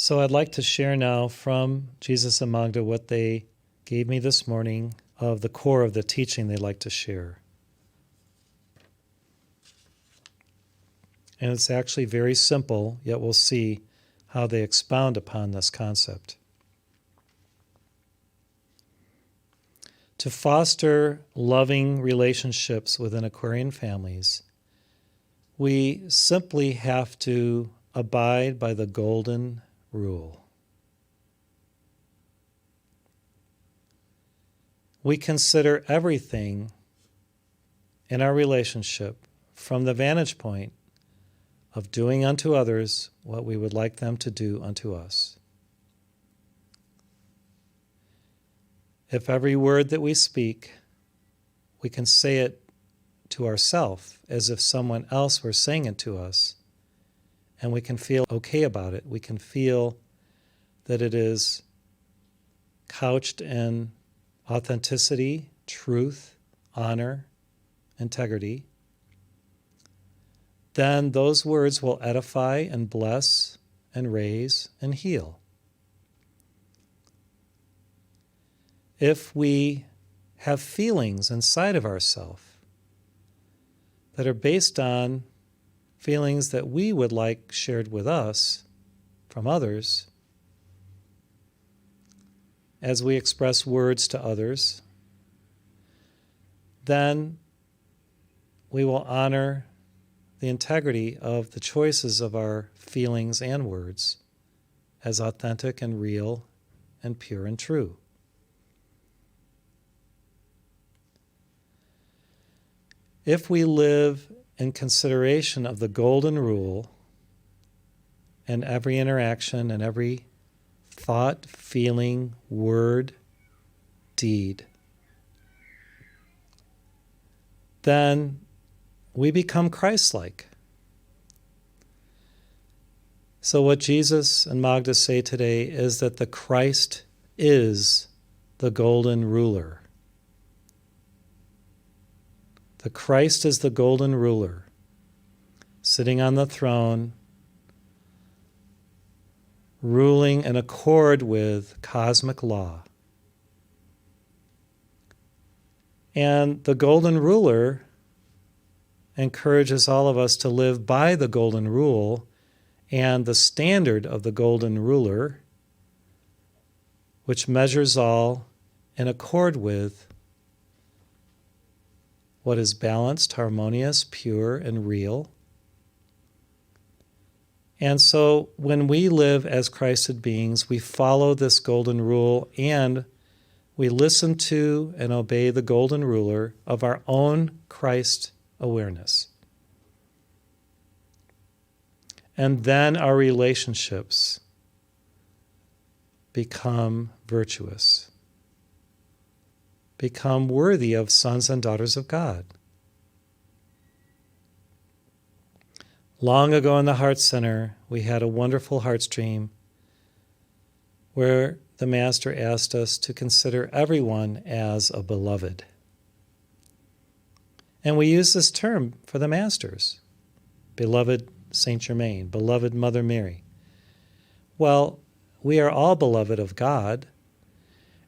So I'd like to share now from Jesus and Magda what they gave me this morning of the core of the teaching they'd like to share. And it's actually very simple, yet we'll see how they expound upon this concept. To foster loving relationships within Aquarian families, we simply have to abide by the golden rule. We consider everything in our relationship from the vantage point of doing unto others what we would like them to do unto us. If every word that we speak, we can say it to ourselves as if someone else were saying it to us, and we can feel okay about it. We can feel that it is couched in authenticity, truth, honor, integrity. Then those words will edify and bless and raise and heal. If we have feelings inside of ourselves that are based on feelings that we would like shared with us from others, as we express words to others, then we will honor the integrity of the choices of our feelings and words as authentic and real and pure and true. If we live in consideration of the golden rule in every interaction and every thought, feeling, word, deed, then we become Christ-like. So what Jesus and Magda say today is that the Christ is the golden ruler. The Christ is the golden ruler, sitting on the throne, ruling in accord with cosmic law. And the golden ruler encourages all of us to live by the golden rule and the standard of the golden ruler, which measures all in accord with what is balanced, harmonious, pure, and real. And so when we live as Christed beings, we follow this golden rule and we listen to and obey the golden ruler of our own Christ awareness. And then our relationships become virtuous, become worthy of sons and daughters of God. Long ago in the Heart Center, we had a wonderful heart stream where the Master asked us to consider everyone as a beloved. And we use this term for the Masters, beloved Saint Germain, beloved Mother Mary. Well, we are all beloved of God,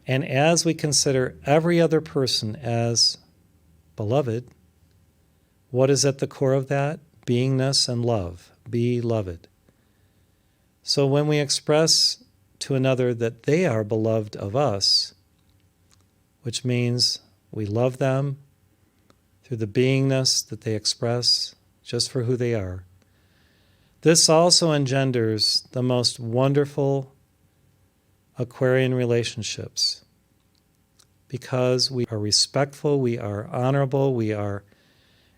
and as we consider every other person as beloved, what is at the core of that? Beingness and love. Beloved. So when we express to another that they are beloved of us, which means we love them through the beingness that they express just for who they are, this also engenders the most wonderful Aquarian relationships, because we are respectful, we are honorable, we are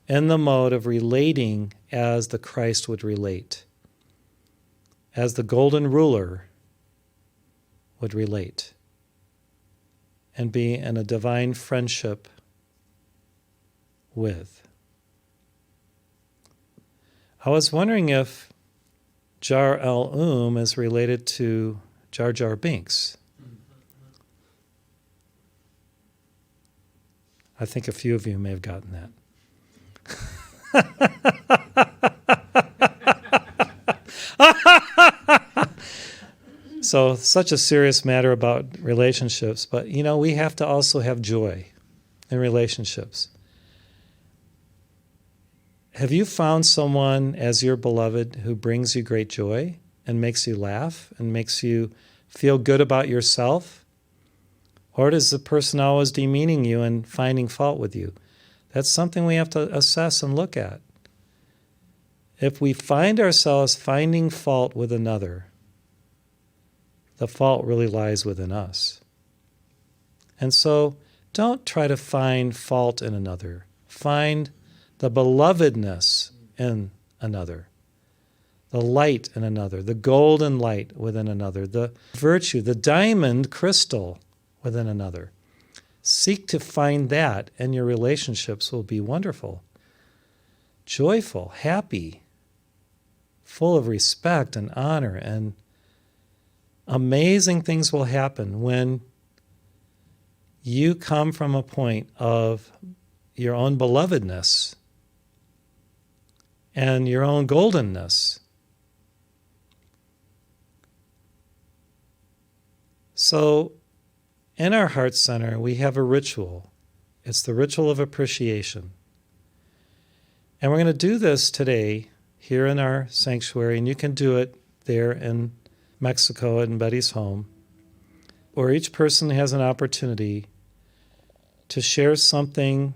in the mode of relating as the Christ would relate, as the golden ruler would relate, and be in a divine friendship with. I was wondering if Jar El is related to Jar Jar Binks. I think a few of you may have gotten that. So, such a serious matter about relationships, but we have to also have joy in relationships. Have you found someone as your beloved who brings you great joy and makes you laugh and makes you feel good about yourself? Or is the person always demeaning you and finding fault with you? That's something we have to assess and look at. If we find ourselves finding fault with another, the fault really lies within us. And so don't try to find fault in another. Find the belovedness in another, the light in another, the golden light within another, the virtue, the diamond crystal within another. Seek to find that, and your relationships will be wonderful, joyful, happy, full of respect and honor, and amazing things will happen when you come from a point of your own belovedness and your own goldenness. So, in our Heart Center, we have a ritual. It's the ritual of appreciation. And we're going to do this today here in our sanctuary, and you can do it there in Mexico in Betty's home, where each person has an opportunity to share something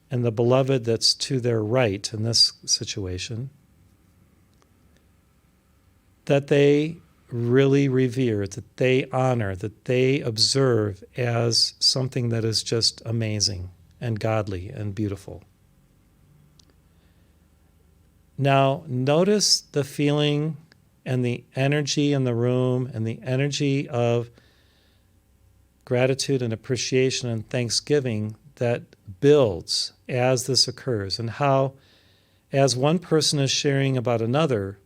in the beloved that's to their right in this situation that they really revere, that they honor, that they observe as something that is just amazing and godly and beautiful. Now, notice the feeling and the energy in the room and the energy of gratitude and appreciation and thanksgiving that builds as this occurs, and how, as one person is sharing about another,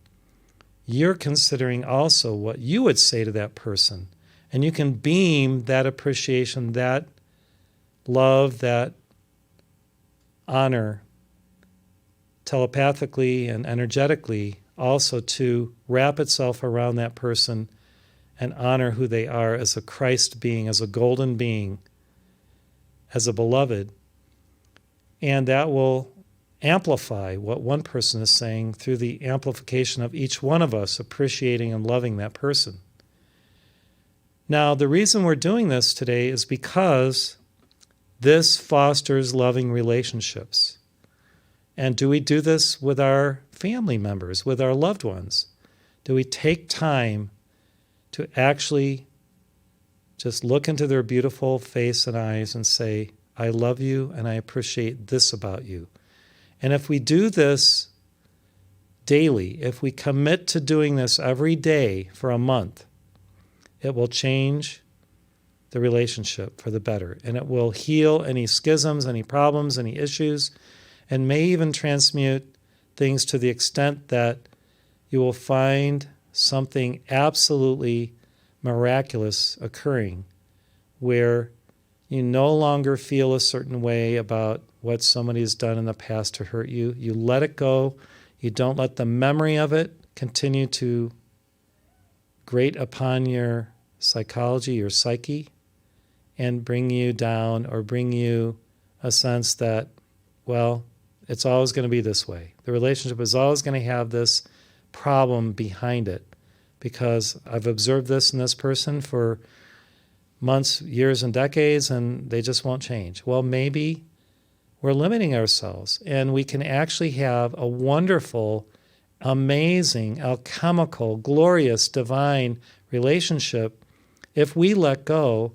you're considering also what you would say to that person. And you can beam that appreciation, that love, that honor telepathically and energetically also to wrap itself around that person and honor who they are as a Christ being, as a golden being, as a beloved. And that will amplify what one person is saying through the amplification of each one of us appreciating and loving that person. Now, the reason we're doing this today is because this fosters loving relationships. And do we do this with our family members, with our loved ones? Do we take time to actually just look into their beautiful face and eyes and say, I love you and I appreciate this about you? And if we do this daily, if we commit to doing this every day for a month, it will change the relationship for the better. And it will heal any schisms, any problems, any issues, and may even transmute things to the extent that you will find something absolutely miraculous occurring where you no longer feel a certain way about what somebody has done in the past to hurt you. You let it go. You don't let the memory of it continue to grate upon your psychology, your psyche, and bring you down or bring you a sense that, well, it's always going to be this way. The relationship is always going to have this problem behind it because I've observed this in this person for months, years, and decades, and they just won't change. Well, maybe we're limiting ourselves, and we can actually have a wonderful, amazing, alchemical, glorious, divine relationship if we let go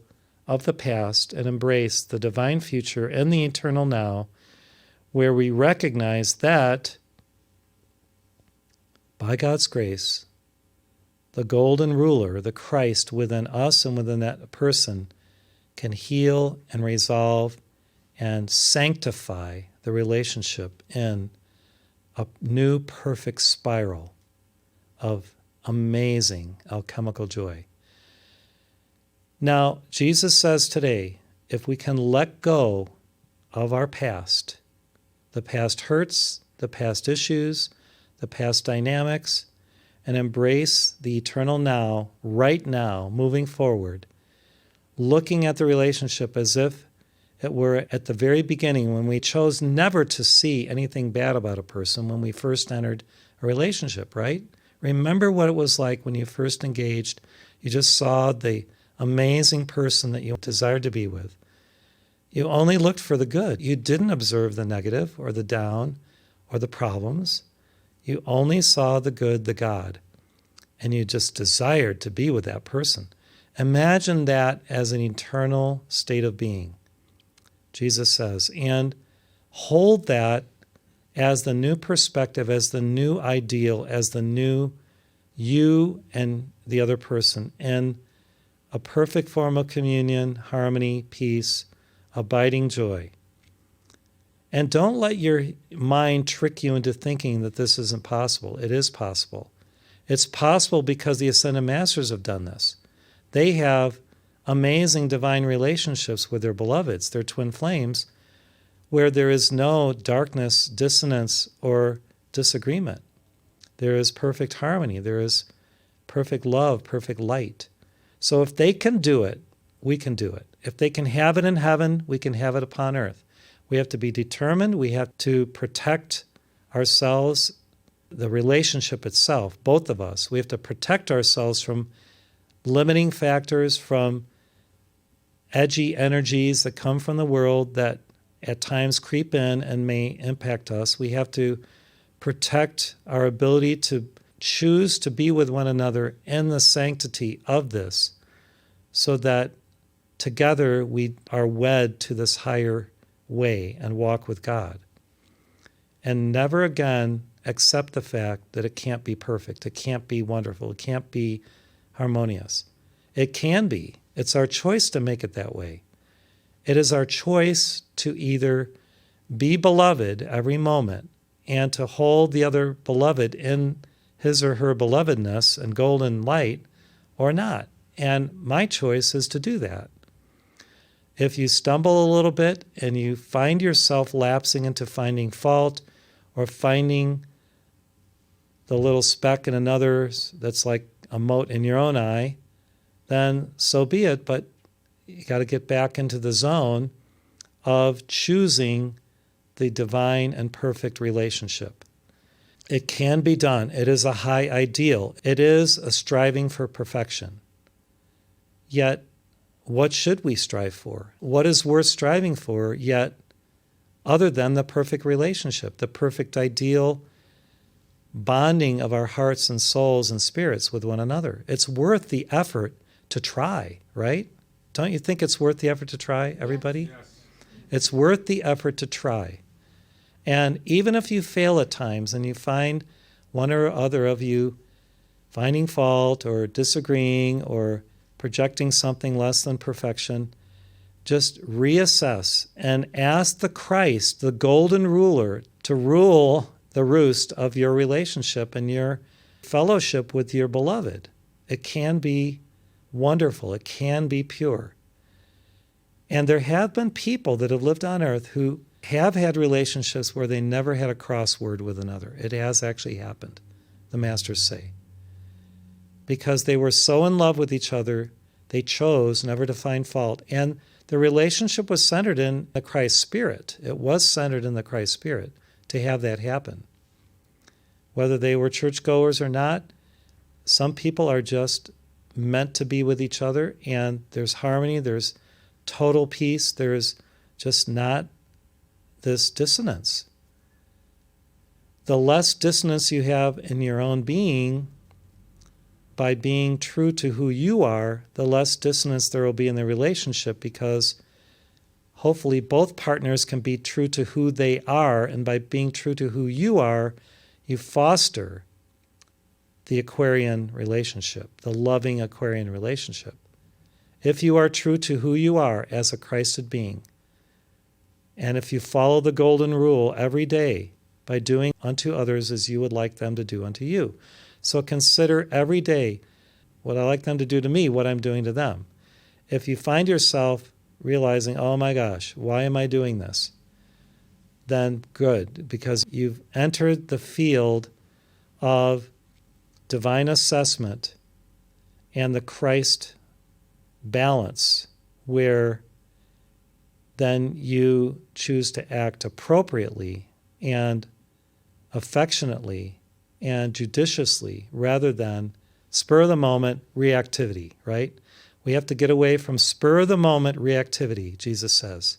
of the past and embrace the divine future and the eternal now, where we recognize that, by God's grace, the golden ruler, the Christ within us and within that person, can heal and resolve and sanctify the relationship in a new perfect spiral of amazing alchemical joy. Now, Jesus says today, if we can let go of our past, the past hurts, the past issues, the past dynamics, and embrace the eternal now, right now, moving forward, looking at the relationship as if it were at the very beginning when we chose never to see anything bad about a person when we first entered a relationship, right? Remember what it was like when you first engaged. You just saw the amazing person that you desired to be with. You only looked for the good. You didn't observe the negative or the down or the problems. You only saw the good, the God, and you just desired to be with that person. Imagine that as an eternal state of being, Jesus says, and hold that as the new perspective, as the new ideal, as the new you and the other person, in a perfect form of communion, harmony, peace, abiding joy. And don't let your mind trick you into thinking that this isn't possible. It is possible. It's possible because the Ascended Masters have done this. They have amazing divine relationships with their beloveds, their twin flames, where there is no darkness, dissonance, or disagreement. There is perfect harmony. There is perfect love, perfect light. So if they can do it, we can do it. If they can have it in heaven, we can have it upon earth. We have to be determined. We have to protect ourselves, the relationship itself, both of us. We have to protect ourselves from limiting factors, from edgy energies that come from the world that at times creep in and may impact us. We have to protect our ability to choose to be with one another in the sanctity of this, so that together we are wed to this higher way and walk with God. And never again accept the fact that it can't be perfect, it can't be wonderful, it can't be harmonious. It can be. It's our choice to make it that way. It is our choice to either be beloved every moment and to hold the other beloved in his or her belovedness and golden light, or not. And my choice is to do that. If you stumble a little bit and you find yourself lapsing into finding fault or finding the little speck in another's that's like a mote in your own eye, then so be it. But you got to get back into the zone of choosing the divine and perfect relationship. It can be done. It is a high ideal. It is a striving for perfection. Yet, what should we strive for? What is worth striving for yet other than the perfect relationship, the perfect ideal bonding of our hearts and souls and spirits with one another? It's worth the effort to try, right? Don't you think it's worth the effort to try, everybody? Yes. It's worth the effort to try. And even if you fail at times and you find one or other of you finding fault or disagreeing or projecting something less than perfection, just reassess and ask the Christ, the golden ruler, to rule the roost of your relationship and your fellowship with your beloved. It can be wonderful. It can be pure. And there have been people that have lived on earth who have had relationships where they never had a crossword with another. It has actually happened, the masters say. Because they were so in love with each other, they chose never to find fault. And the relationship was centered in the Christ spirit. It was centered in the Christ spirit to have that happen. Whether they were churchgoers or not, some people are just meant to be with each other, and there's harmony, there's total peace, there's just not this dissonance. The less dissonance you have in your own being, by being true to who you are, the less dissonance there will be in the relationship, because hopefully both partners can be true to who they are, and by being true to who you are, you foster the Aquarian relationship, the loving Aquarian relationship. If you are true to who you are as a Christed being, and if you follow the golden rule every day by doing unto others as you would like them to do unto you. So consider every day what I like them to do to me, what I'm doing to them. If you find yourself realizing, oh my gosh, why am I doing this? Then good, because you've entered the field of divine assessment and the Christ balance, where then you choose to act appropriately and affectionately and judiciously rather than spur of the moment reactivity, right? We have to get away from spur of the moment reactivity, Jesus says.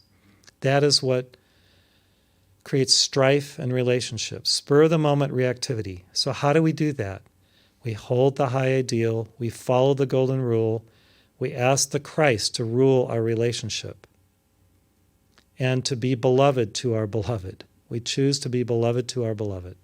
That is what creates strife and relationships, spur of the moment reactivity. So how do we do that? We hold the high ideal, we follow the golden rule, we ask the Christ to rule our relationship and to be beloved to our beloved. We choose to be beloved to our beloved.